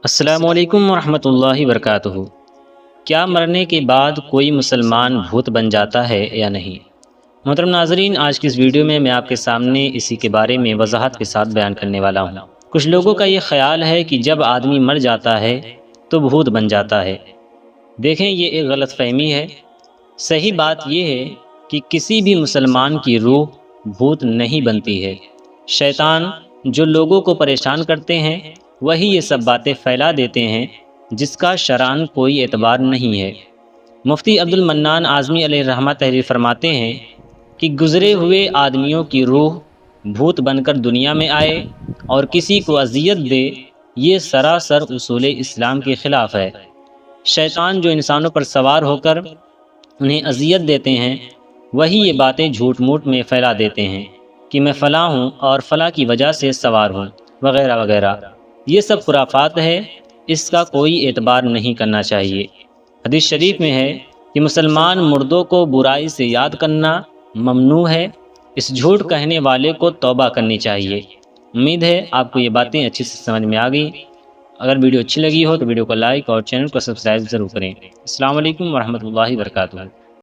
السلام علیکم ورحمۃ اللہ وبرکاتہ۔ کیا مرنے کے بعد کوئی مسلمان بھوت بن جاتا ہے یا نہیں؟ محترم ناظرین، آج کی اس ویڈیو میں آپ کے سامنے اسی کے بارے میں وضاحت کے ساتھ بیان کرنے والا ہوں۔ کچھ لوگوں کا یہ خیال ہے کہ جب آدمی مر جاتا ہے تو بھوت بن جاتا ہے۔ دیکھیں، یہ ایک غلط فہمی ہے۔ صحیح بات یہ ہے کہ کسی بھی مسلمان کی روح بھوت نہیں بنتی ہے۔ شیطان جو لوگوں کو پریشان کرتے ہیں وہی یہ سب باتیں پھیلا دیتے ہیں جس کا شرعاً کوئی اعتبار نہیں ہے۔ مفتی عبد المنان اعظمی علیہ الرحمہ تحریر فرماتے ہیں کہ گزرے ہوئے آدمیوں کی روح بھوت بن کر دنیا میں آئے اور کسی کو اذیت دے، یہ سراسر اصول اسلام کے خلاف ہے۔ شیطان جو انسانوں پر سوار ہو کر انہیں اذیت دیتے ہیں وہی یہ باتیں جھوٹ موٹ میں پھیلا دیتے ہیں کہ میں فلاں ہوں اور فلاں کی وجہ سے سوار ہوں، وغیرہ وغیرہ۔ یہ سب خرافات ہے، اس کا کوئی اعتبار نہیں کرنا چاہیے۔ حدیث شریف میں ہے کہ مسلمان مردوں کو برائی سے یاد کرنا ممنوع ہے۔ اس جھوٹ کہنے والے کو توبہ کرنی چاہیے۔ امید ہے آپ کو یہ باتیں اچھی سے سمجھ میں آ گئی۔ اگر ویڈیو اچھی لگی ہو تو ویڈیو کو لائک اور چینل کو سبسکرائب ضرور کریں۔ السلام علیکم ورحمۃ اللہ وبرکاتہ۔